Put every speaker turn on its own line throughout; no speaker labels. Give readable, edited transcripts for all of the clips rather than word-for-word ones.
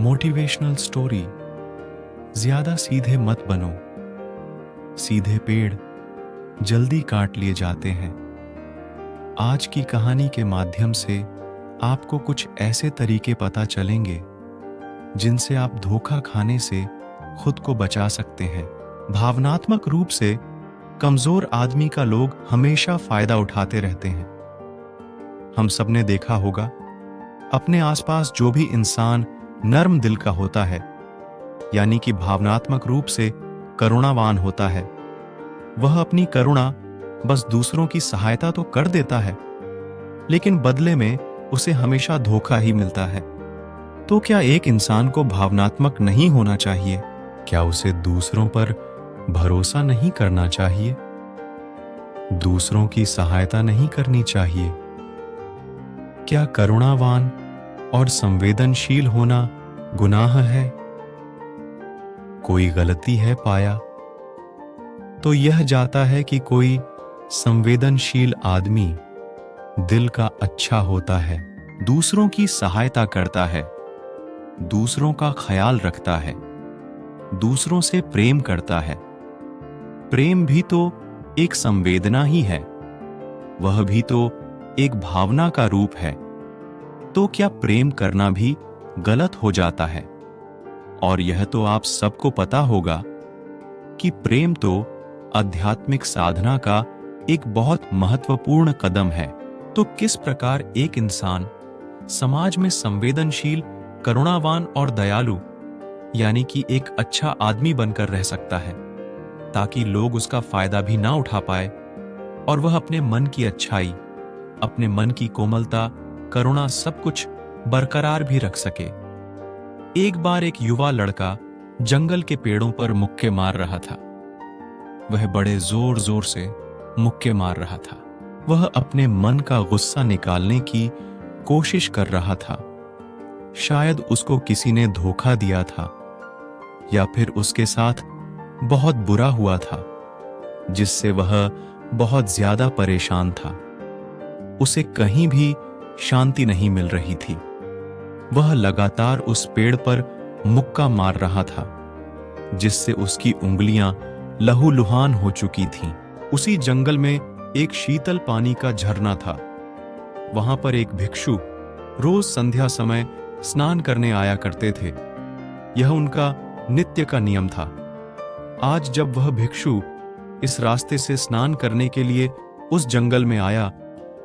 Motivational story. ज्यादा सीधे मत बनो। सीधे पेड़ जल्दी काट लिए जाते हैं। आज की कहानी के माध्यम से आपको कुछ ऐसे तरीके पता चलेंगे जिनसे आप धोखा खाने से खुद को बचा सकते हैं। भावनात्मक रूप से कमजोर आदमी का लोग हमेशा फायदा उठाते रहते हैं। हम सबने देखा होगा, अपने आसपास जो भी इंसान नर्म दिल का होता है, यानी कि भावनात्मक रूप से करुणावान होता है, वह अपनी करुणा बस दूसरों की सहायता तो कर देता है, लेकिन बदले में उसे हमेशा धोखा ही मिलता है। तो क्या एक इंसान को भावनात्मक नहीं होना चाहिए? क्या उसे दूसरों पर भरोसा नहीं करना चाहिए? दूसरों की सहायता नहीं करनी चाहिए? क्या करुणावान और संवेदनशील होना गुनाह है? कोई गलती है पाया तो यह जाता है कि कोई संवेदनशील आदमी दिल का अच्छा होता है, दूसरों की सहायता करता है, दूसरों का ख्याल रखता है, दूसरों से प्रेम करता है। प्रेम भी तो एक संवेदना ही है, वह भी तो एक भावना का रूप है। तो क्या प्रेम करना भी गलत हो जाता है? और यह तो आप सबको पता होगा कि प्रेम तो आध्यात्मिक साधना का एक बहुत महत्वपूर्ण कदम है। तो किस प्रकार एक इंसान समाज में संवेदनशील, करुणावान और दयालु, यानी कि एक अच्छा आदमी बनकर रह सकता है, ताकि लोग उसका फायदा भी ना उठा पाए और वह अपने मन की अच्छाई, अपने मन की कोमलता, करुणा सब कुछ बरकरार भी रख सके। एक बार एक युवा लड़का जंगल के पेड़ों पर मुक्के मार रहा था। वह बड़े जोर जोर से मुक्के मार रहा था। वह अपने मन का गुस्सा निकालने की कोशिश कर रहा था। शायद उसको किसी ने धोखा दिया था, या फिर उसके साथ बहुत बुरा हुआ था, जिससे वह बहुत ज्यादा परेशान था। उसे कहीं भी शांति नहीं मिल रही थी। वह लगातार उस पेड़ पर मुक्का मार रहा था, जिससे उसकी उंगलियां लहूलुहान हो चुकी थीं। उसी जंगल में एक शीतल पानी का झरना था। वहां पर एक भिक्षु रोज संध्या समय स्नान करने आया करते थे। यह उनका नित्य का नियम था। आज जब वह भिक्षु इस रास्ते से स्नान करने के लिए उस जंगल में आया,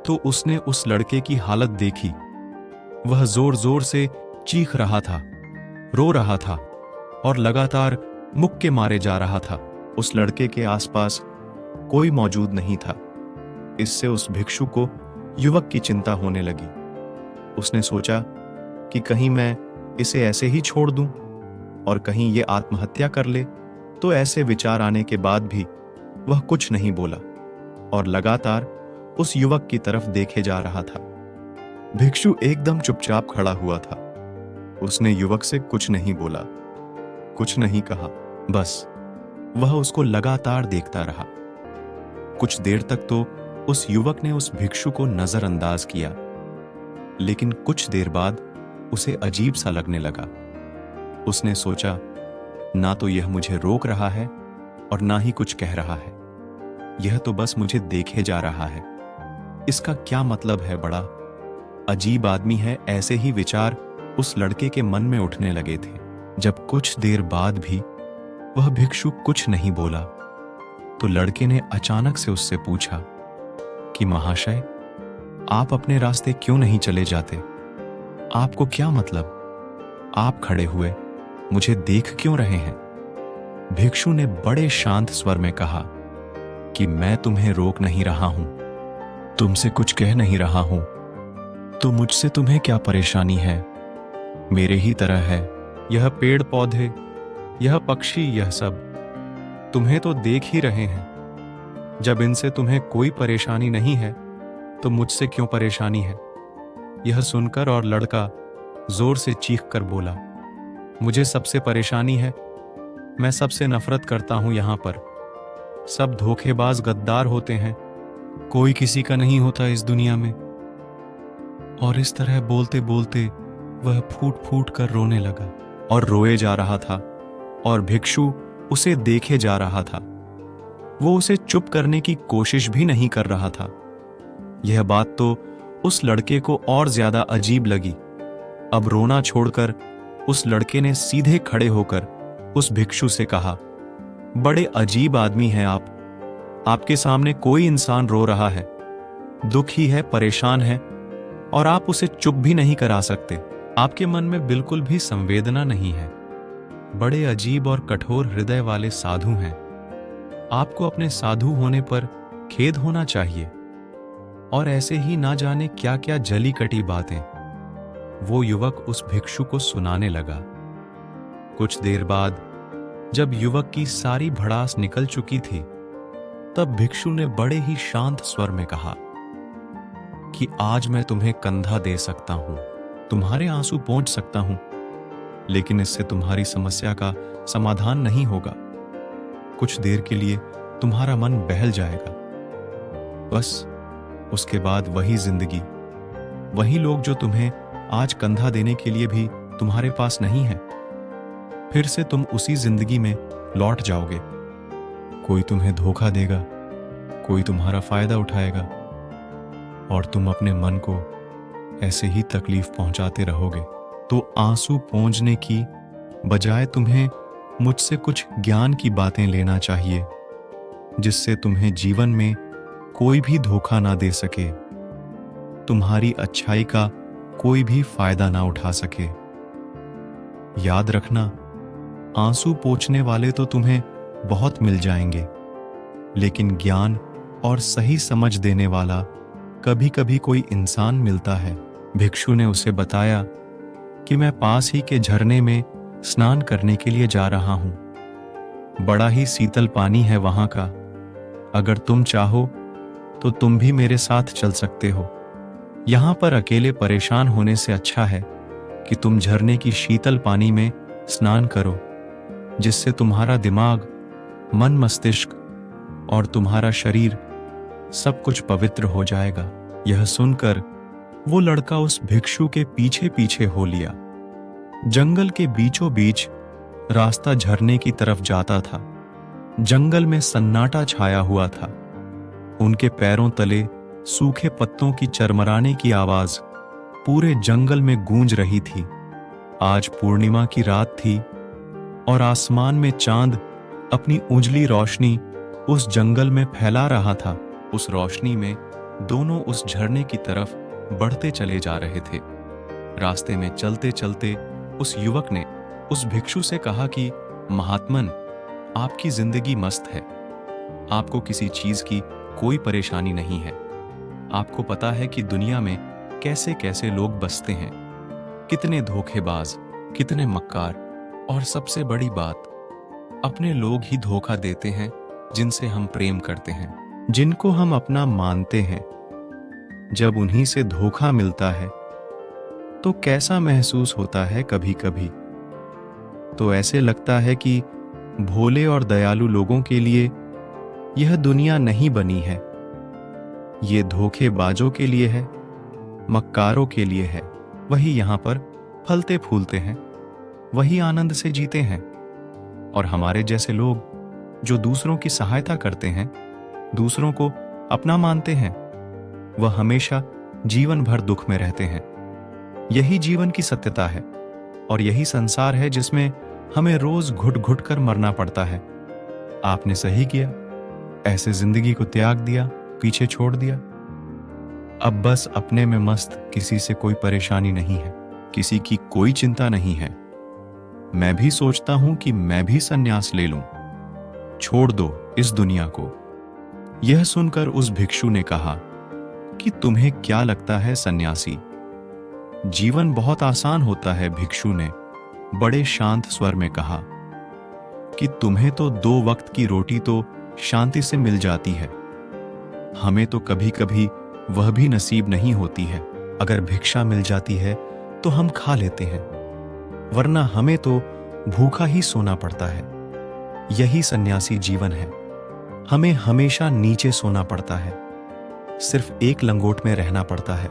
तो उसने उस लड़के की हालत देखी। वह जोर जोर से चीख रहा था, रो रहा था और लगातार मुक्के मारे जा रहा था। उस लड़के के आसपास कोई मौजूद नहीं था। इससे उस भिक्षु को युवक की चिंता होने लगी। उसने सोचा कि कहीं मैं इसे ऐसे ही छोड़ दूं और कहीं ये आत्महत्या कर ले। तो ऐसे विचार आने के बाद भी वह कुछ नहीं बोला और लगातार उस युवक की तरफ देखे जा रहा था। भिक्षु एकदम चुपचाप खड़ा हुआ था। उसने युवक से कुछ नहीं बोला, कुछ नहीं कहा, बस वह उसको लगातार देखता रहा। कुछ देर तक तो उस युवक ने उस भिक्षु को नजरअंदाज किया, लेकिन कुछ देर बाद उसे अजीब सा लगने लगा। उसने सोचा, ना तो यह मुझे रोक रहा है और ना ही कुछ कह रहा है। यह तो बस मुझे देखे जा रहा है। इसका क्या मतलब है? बड़ा अजीब आदमी है। ऐसे ही विचार उस लड़के के मन में उठने लगे थे। जब कुछ देर बाद भी वह भिक्षु कुछ नहीं बोला, तो लड़के ने अचानक से उससे पूछा कि महाशय, आप अपने रास्ते क्यों नहीं चले जाते? आपको क्या मतलब? आप खड़े हुए मुझे देख क्यों रहे हैं? भिक्षु ने बड़े शांत स्वर में कहा कि मैं तुम्हें रोक नहीं रहा हूं, तुमसे कुछ कह नहीं रहा हूं, तो मुझसे तुम्हें क्या परेशानी है? मेरे ही तरह है यह पेड़ पौधे, यह पक्षी, यह सब तुम्हें तो देख ही रहे हैं। जब इनसे तुम्हें कोई परेशानी नहीं है, तो मुझसे क्यों परेशानी है? यह सुनकर और लड़का जोर से चीख कर बोला, मुझे सबसे परेशानी है। मैं सबसे नफरत करता हूं। यहां पर सब धोखेबाज, गद्दार होते हैं। कोई किसी का नहीं होता इस दुनिया में। और इस तरह बोलते बोलते वह फूट फूट कर रोने लगा और रोए जा रहा था और भिक्षु उसे देखे जा रहा था। वो उसे चुप करने की कोशिश भी नहीं कर रहा था। यह बात तो उस लड़के को और ज्यादा अजीब लगी। अब रोना छोड़कर उस लड़के ने सीधे खड़े होकर उस भिक्षु से कहा, बड़े अजीब आदमी हैं आप। आपके सामने कोई इंसान रो रहा है, दुखी है, परेशान है, और आप उसे चुप भी नहीं करा सकते। आपके मन में बिल्कुल भी संवेदना नहीं है। बड़े अजीब और कठोर हृदय वाले साधु हैं। आपको अपने साधु होने पर खेद होना चाहिए। और ऐसे ही ना जाने क्या क्या जली कटी बातें वो युवक उस भिक्षु को सुनाने लगा। कुछ देर बाद जब युवक की सारी भड़ास निकल चुकी थी, तब भिक्षु ने बड़े ही शांत स्वर में कहा कि आज मैं तुम्हें कंधा दे सकता हूं, तुम्हारे आंसू पोंछ सकता हूं, लेकिन इससे तुम्हारी समस्या का समाधान नहीं होगा। कुछ देर के लिए तुम्हारा मन बहल जाएगा, बस उसके बाद वही जिंदगी, वही लोग जो तुम्हें आज कंधा देने के लिए भी तुम्हारे पास नहीं है। फिर से तुम उसी जिंदगी में लौट जाओगे। कोई तुम्हें धोखा देगा, कोई तुम्हारा फायदा उठाएगा, और तुम अपने मन को ऐसे ही तकलीफ पहुंचाते रहोगे। तो आंसू पोंछने की बजाय तुम्हें मुझसे कुछ ज्ञान की बातें लेना चाहिए, जिससे तुम्हें जीवन में कोई भी धोखा ना दे सके, तुम्हारी अच्छाई का कोई भी फायदा ना उठा सके। याद रखना, आंसू पोंछने वाले तो तुम्हें बहुत मिल जाएंगे, लेकिन ज्ञान और सही समझ देने वाला कभी कभी कोई इंसान मिलता है। भिक्षु ने उसे बताया कि मैं पास ही के झरने में स्नान करने के लिए जा रहा हूं। बड़ा ही शीतल पानी है वहां का। अगर तुम चाहो तो तुम भी मेरे साथ चल सकते हो। यहां पर अकेले परेशान होने से अच्छा है कि तुम झरने की शीतल पानी में स्नान करो, जिससे तुम्हारा दिमाग, मन, मस्तिष्क और तुम्हारा शरीर सब कुछ पवित्र हो जाएगा। यह सुनकर वो लड़का उस भिक्षु के पीछे पीछे हो लिया। जंगल के बीचों बीच रास्ता झरने की तरफ जाता था। जंगल में सन्नाटा छाया हुआ था। उनके पैरों तले सूखे पत्तों की चरमराने की आवाज पूरे जंगल में गूंज रही थी। आज पूर्णिमा की रात थी और आसमान में चांद अपनी उजली रोशनी उस जंगल में फैला रहा था। उस रोशनी में दोनों उस झरने की तरफ बढ़ते चले जा रहे थे। रास्ते में चलते चलते उस युवक ने उस भिक्षु से कहा कि महात्मन, आपकी जिंदगी मस्त है। आपको किसी चीज की कोई परेशानी नहीं है। आपको पता है कि दुनिया में कैसे कैसे लोग बसते हैं, कितने धोखेबाज, कितने मक्कार, और सबसे बड़ी बात, अपने लोग ही धोखा देते हैं जिनसे हम प्रेम करते हैं, जिनको हम अपना मानते हैं। जब उन्हीं से धोखा मिलता है तो कैसा महसूस होता है कभी कभी। तो ऐसे लगता है कि भोले और दयालु लोगों के लिए यह दुनिया नहीं बनी है। ये धोखेबाजों के लिए है, मक्कारों के लिए है। वही यहां पर फलते फूलते हैं, वही आनंद से जीते हैं। और हमारे जैसे लोग जो दूसरों की सहायता करते हैं, दूसरों को अपना मानते हैं, वह हमेशा जीवन भर दुख में रहते हैं। यही जीवन की सत्यता है और यही संसार है जिसमें हमें रोज घुट घुट कर मरना पड़ता है। आपने सही किया, ऐसे जिंदगी को त्याग दिया, पीछे छोड़ दिया। अब बस अपने में मस्त, किसी से कोई परेशानी नहीं है, किसी की कोई चिंता नहीं है। मैं भी सोचता हूं कि मैं भी संन्यास ले लूं, छोड़ दो इस दुनिया को। यह सुनकर उस भिक्षु ने कहा कि तुम्हें क्या लगता है सन्यासी, जीवन बहुत आसान होता है। भिक्षु ने बड़े शांत स्वर में कहा कि तुम्हें तो 2 वक्त की रोटी तो शांति से मिल जाती है, हमें तो कभी कभी वह भी नसीब नहीं होती है। अगर भिक्षा मिल जाती है तो हम खा लेते हैं, वरना हमें तो भूखा ही सोना पड़ता है। यही सन्यासी जीवन है। हमें हमेशा नीचे सोना पड़ता है, सिर्फ एक लंगोट में रहना पड़ता है,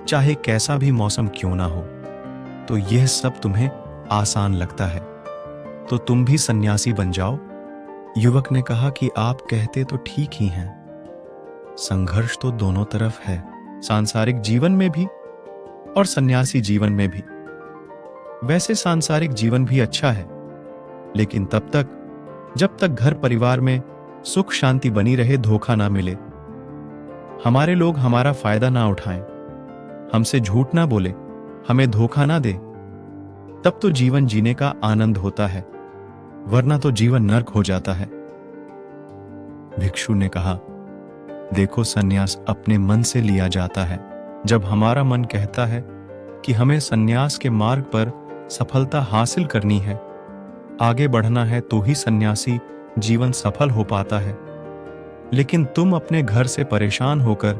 चाहे कैसा भी मौसम क्यों ना हो। तो यह सब तुम्हें आसान लगता है, तो तुम भी सन्यासी बन जाओ। युवक ने कहा कि आप कहते तो ठीक ही हैं, संघर्ष तो दोनों तरफ है, सांसारिक जीवन में भी और सन्यासी जीवन में भी। वैसे सांसारिक जीवन भी अच्छा है, लेकिन तब तक जब तक घर परिवार में सुख शांति बनी रहे, धोखा ना मिले, हमारे लोग हमारा फायदा ना उठाएं, हमसे झूठ ना बोले, हमें धोखा ना दे, तब तो जीवन जीने का आनंद होता है, वरना तो जीवन नर्क हो जाता है। भिक्षु ने कहा, देखो सन्यास अपने मन से लिया जाता है। जब हमारा मन कहता है कि हमें सन्यास के मार्ग पर सफलता हासिल करनी है, आगे बढ़ना है, तो ही सन्यासी जीवन सफल हो पाता है। लेकिन तुम अपने घर से परेशान होकर,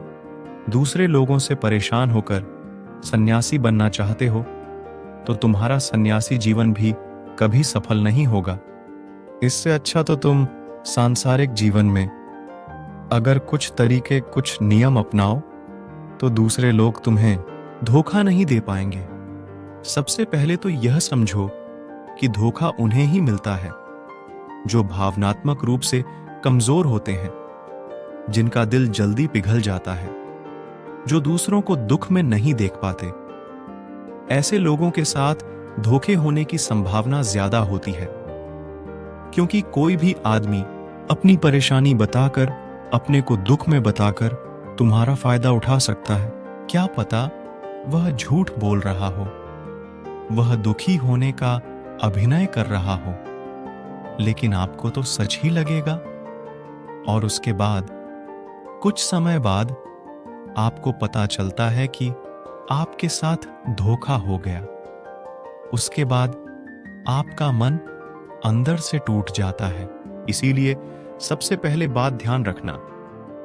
दूसरे लोगों से परेशान होकर सन्यासी बनना चाहते हो, तो तुम्हारा सन्यासी जीवन भी कभी सफल नहीं होगा। इससे अच्छा तो तुम सांसारिक जीवन में अगर कुछ तरीके, कुछ नियम अपनाओ, तो दूसरे लोग तुम्हें धोखा नहीं दे पाएंगे। सबसे पहले तो यह समझो कि धोखा उन्हें ही मिलता है जो भावनात्मक रूप से कमजोर होते हैं, जिनका दिल जल्दी पिघल जाता है, जो दूसरों को दुख में नहीं देख पाते। ऐसे लोगों के साथ धोखे होने की संभावना ज्यादा होती है, क्योंकि कोई भी आदमी अपनी परेशानी बताकर, अपने को दुख में बताकर तुम्हारा फायदा उठा सकता है। क्या पता वह झूठ बोल रहा हो, वह दुखी होने का अभिनय कर रहा हो, लेकिन आपको तो सच ही लगेगा। और उसके बाद कुछ समय बाद आपको पता चलता है कि आपके साथ धोखा हो गया। उसके बाद आपका मन अंदर से टूट जाता है। इसीलिए सबसे पहले बात ध्यान रखना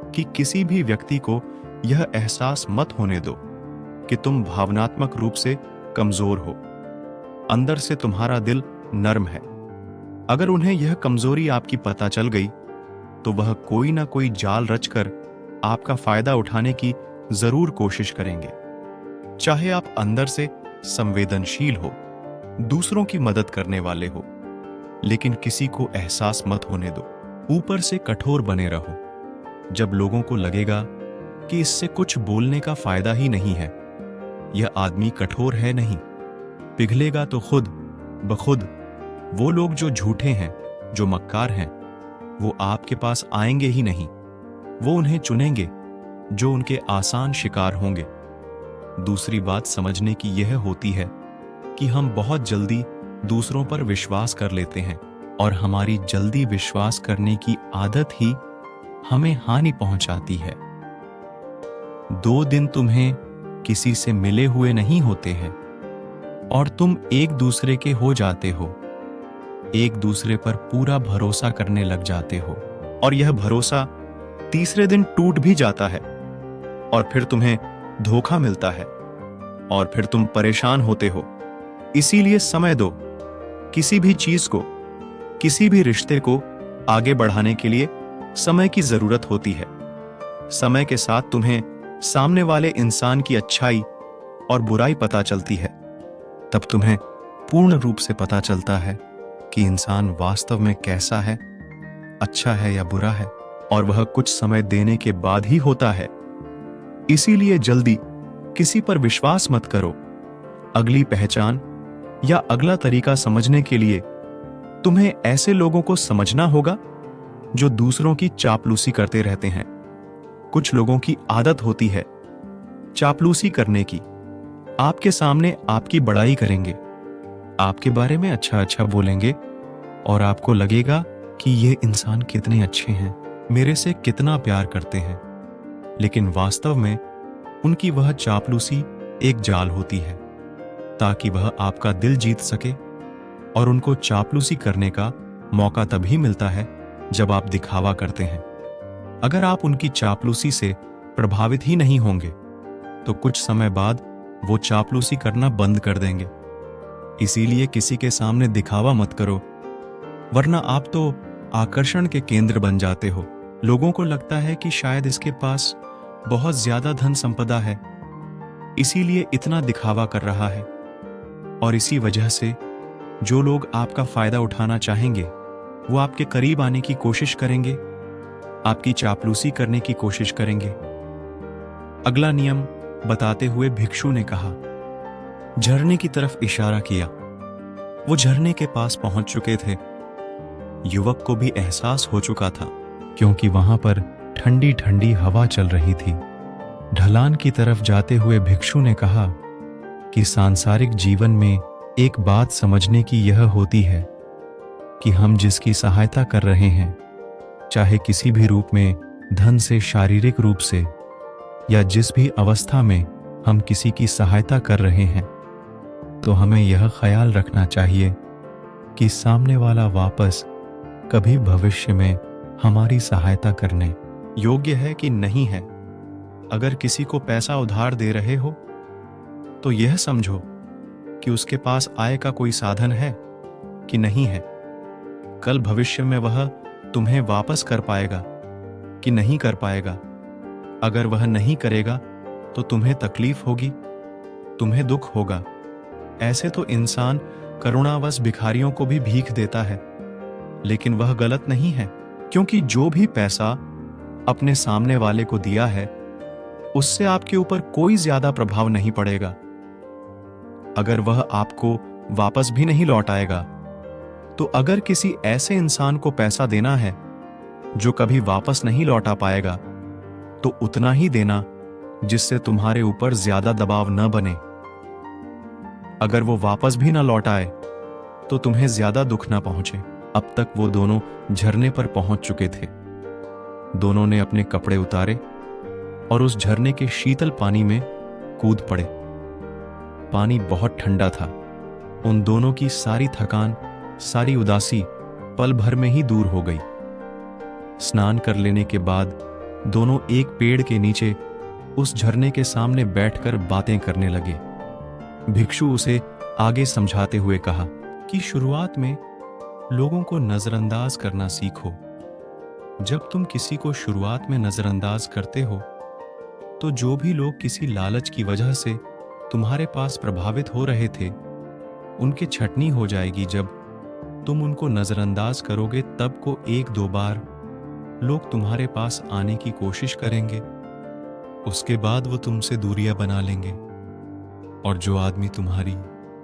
कि किसी भी व्यक्ति को यह एहसास मत होने दो कि तुम भावनात्मक रूप से कमजोर हो, अंदर से तुम्हारा दिल नर्म है। अगर उन्हें यह कमजोरी आपकी पता चल गई, तो वह कोई ना कोई जाल रचकर आपका फायदा उठाने की जरूर कोशिश करेंगे। चाहे आप अंदर से संवेदनशील हो, दूसरों की मदद करने वाले हो, लेकिन किसी को एहसास मत होने दो। ऊपर से कठोर बने रहो। जब लोगों को लगेगा कि इससे कुछ बोलने का फायदा ही नहीं है, यह आदमी कठोर है नहीं, पिघलेगा तो खुद ब खुद। वो लोग जो झूठे हैं, जो मक्कार हैं, वो आपके पास आएंगे ही नहीं। वो उन्हें चुनेंगे जो उनके आसान शिकार होंगे। दूसरी बात समझने की यह होती है कि हम बहुत जल्दी दूसरों पर विश्वास कर लेते हैं, और हमारी जल्दी विश्वास करने की आदत ही हमें हानि पहुंचाती है। 2 दिन तुम्हें किसी से मिले हुए नहीं होते हैं और तुम एक दूसरे के हो जाते हो, एक दूसरे पर पूरा भरोसा करने लग जाते हो, और यह भरोसा तीसरे दिन टूट भी जाता है, और फिर तुम्हें धोखा मिलता है, और फिर तुम परेशान होते हो। इसीलिए समय दो। किसी भी चीज को, किसी भी रिश्ते को आगे बढ़ाने के लिए समय की जरूरत होती है। समय के साथ तुम्हें सामने वाले इंसान की अच्छाई और बुराई पता चलती है। तब तुम्हें पूर्ण रूप से पता चलता है कि इंसान वास्तव में कैसा है, अच्छा है या बुरा है, और वह कुछ समय देने के बाद ही होता है। इसीलिए जल्दी किसी पर विश्वास मत करो। अगली पहचान या अगला तरीका समझने के लिए तुम्हें ऐसे लोगों को समझना होगा जो दूसरों की चापलूसी करते रहते हैं। कुछ लोगों की आदत होती है चापलूसी करने की। आपके सामने आपकी बड़ाई करेंगे, आपके बारे में अच्छा अच्छा बोलेंगे, और आपको लगेगा कि ये इंसान कितने अच्छे हैं, मेरे से कितना प्यार करते हैं। लेकिन वास्तव में उनकी वह चापलूसी एक जाल होती है, ताकि वह आपका दिल जीत सके। और उनको चापलूसी करने का मौका तभी मिलता है जब आप दिखावा करते हैं। अगर आप उनकी चापलूसी से प्रभावित ही नहीं होंगे, तो कुछ समय बाद वो चापलूसी करना बंद कर देंगे। इसीलिए किसी के सामने दिखावा मत करो, वरना आप तो आकर्षण के केंद्र बन जाते हो। लोगों को लगता है कि शायद इसके पास बहुत ज्यादा धन संपदा है, इसीलिए इतना दिखावा कर रहा है। और इसी वजह से जो लोग आपका फायदा उठाना चाहेंगे वो आपके करीब आने की कोशिश करेंगे, आपकी चापलूसी करने की कोशिश करेंगे। अगला नियम बताते हुए भिक्षु ने कहा, झरने की तरफ इशारा किया। वो झरने के पास पहुंच चुके थे। युवक को भी एहसास हो चुका था, क्योंकि वहां पर ठंडी ठंडी हवा चल रही थी। ढलान की तरफ जाते हुए भिक्षु ने कहा कि सांसारिक जीवन में एक बात समझने की यह होती है कि हम जिसकी सहायता कर रहे हैं, चाहे किसी भी रूप में, धन से, शारीरिक रूप से, या जिस भी अवस्था में हम किसी की सहायता कर रहे हैं, तो हमें यह ख्याल रखना चाहिए कि सामने वाला वापस कभी भविष्य में हमारी सहायता करने योग्य है कि नहीं है। अगर किसी को पैसा उधार दे रहे हो तो यह समझो कि उसके पास आय का कोई साधन है कि नहीं है। कल भविष्य में वह तुम्हें वापस कर पाएगा कि नहीं कर पाएगा। अगर वह नहीं करेगा तो तुम्हें तकलीफ होगी, तुम्हें दुख होगा। ऐसे तो इंसान करुणावश भिखारियों को भी भीख देता है, लेकिन वह गलत नहीं है, क्योंकि जो भी पैसा अपने सामने वाले को दिया है उससे आपके ऊपर कोई ज्यादा प्रभाव नहीं पड़ेगा। अगर वह आपको वापस भी नहीं लौटाएगा, तो अगर किसी ऐसे इंसान को पैसा देना है जो कभी वापस नहीं लौटा पाएगा, तो उतना ही देना जिससे तुम्हारे ऊपर ज्यादा दबाव न बने। अगर वो वापस भी ना लौटाए तो तुम्हें ज्यादा दुख ना पहुंचे। अब तक वो दोनों झरने पर पहुंच चुके थे। दोनों ने अपने कपड़े उतारे और उस झरने के शीतल पानी में कूद पड़े। पानी बहुत ठंडा था। उन दोनों की सारी थकान, सारी उदासी पल भर में ही दूर हो गई। स्नान कर लेने के बाद दोनों एक पेड़ के नीचे उस झरने के सामने बैठकर बातें करने लगे। भिक्षु उसे आगे समझाते हुए कहा कि शुरुआत में लोगों को नजरअंदाज करना सीखो। जब तुम किसी को शुरुआत में नजरअंदाज करते हो, तो जो भी लोग किसी लालच की वजह से तुम्हारे पास प्रभावित हो रहे थे, उनकी छटनी हो जाएगी। जब तुम उनको नजरअंदाज करोगे, तब को एक दो बार लोग तुम्हारे पास आने की कोशिश करेंगे। उसके बाद वो तुमसे दूरियां बना लेंगे। और जो आदमी तुम्हारी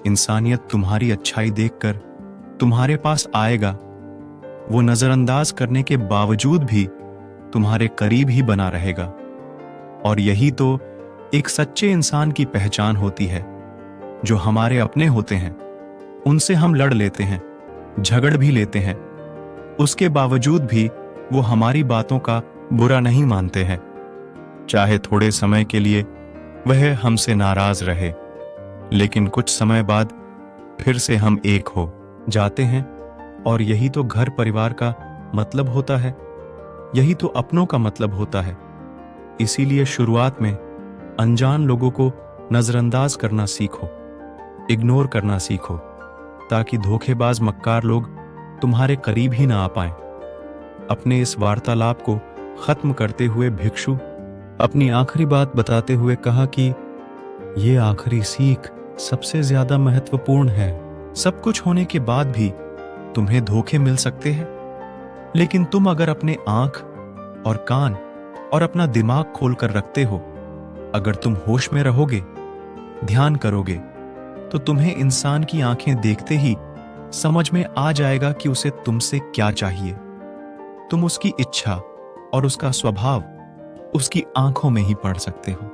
इंसानियत, तुम्हारी अच्छाई देखकर तुम्हारे पास आएगा, वो नजरअंदाज करने के बावजूद भी तुम्हारे करीब ही बना रहेगा। और यही तो एक सच्चे इंसान की पहचान होती है। जो हमारे अपने होते हैं उनसे हम लड़ लेते हैं, झगड़ भी लेते हैं, उसके बावजूद भी वो हमारी बातों का बुरा नहीं मानते हैं। चाहे थोड़े समय के लिए वह हमसे नाराज रहे, लेकिन कुछ समय बाद फिर से हम एक हो जाते हैं। और यही तो घर परिवार का मतलब होता है, यही तो अपनों का मतलब होता है। इसीलिए शुरुआत में अनजान लोगों को नजरअंदाज करना सीखो, इग्नोर करना सीखो, ताकि धोखेबाज मक्कार लोग तुम्हारे करीब ही ना आ पाएं। अपने इस वार्तालाप को खत्म करते हुए भिक्षु अपनी आखिरी बात बताते हुए कहा कि ये आखिरी सीख सबसे ज्यादा महत्वपूर्ण है। सब कुछ होने के बाद भी तुम्हें धोखे मिल सकते हैं, लेकिन तुम अगर अपने आंख और कान और अपना दिमाग खोलकर रखते हो, अगर तुम होश में रहोगे, ध्यान करोगे, तो तुम्हें इंसान की आंखें देखते ही समझ में आ जाएगा कि उसे तुमसे क्या चाहिए। तुम उसकी इच्छा और उसका स्वभाव उसकी आंखों में ही पढ़ सकते हो,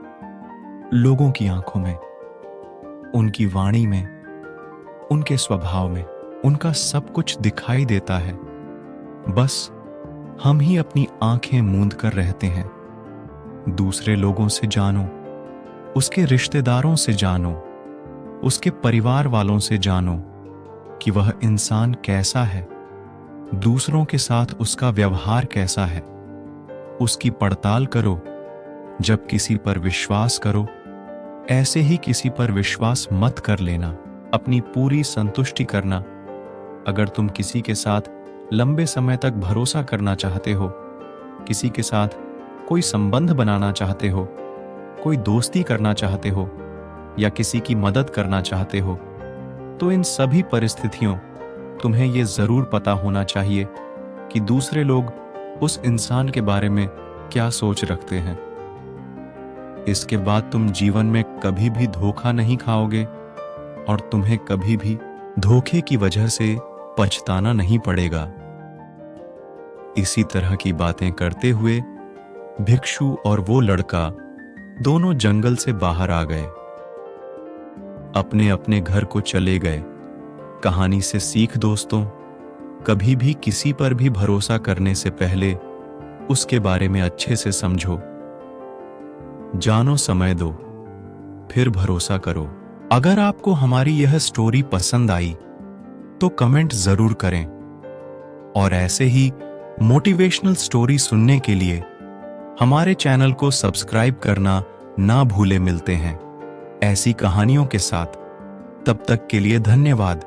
लोगों की आंखों में, उनकी वाणी में, उनके स्वभाव में। उनका सब कुछ दिखाई देता है, बस हम ही अपनी आंखें मूंद कर रहते हैं। दूसरे लोगों से जानो, उसके रिश्तेदारों से जानो, उसके परिवार वालों से जानो कि वह इंसान कैसा है, दूसरों के साथ उसका व्यवहार कैसा है। उसकी पड़ताल करो। जब किसी पर विश्वास करो, ऐसे ही किसी पर विश्वास मत कर लेना। अपनी पूरी संतुष्टि करना। अगर तुम किसी के साथ लंबे समय तक भरोसा करना चाहते हो, किसी के साथ कोई संबंध बनाना चाहते हो, कोई दोस्ती करना चाहते हो, या किसी की मदद करना चाहते हो, तो इन सभी परिस्थितियों तुम्हें यह जरूर पता होना चाहिए कि दूसरे लोग उस इंसान के बारे में क्या सोच रखते हैं। इसके बाद तुम जीवन में कभी भी धोखा नहीं खाओगे और तुम्हें कभी भी धोखे की वजह से पछताना नहीं पड़ेगा। इसी तरह की बातें करते हुए भिक्षु और वो लड़का दोनों जंगल से बाहर आ गए, अपने अपने घर को चले गए। कहानी से सीख दोस्तों, कभी भी किसी पर भी भरोसा करने से पहले उसके बारे में अच्छे से समझो, जानो, समय दो, फिर भरोसा करो। अगर आपको हमारी यह स्टोरी पसंद आई तो कमेंट जरूर करें और ऐसे ही मोटिवेशनल स्टोरी सुनने के लिए हमारे चैनल को सब्सक्राइब करना ना भूले। मिलते हैं ऐसी कहानियों के साथ, तब तक के लिए धन्यवाद।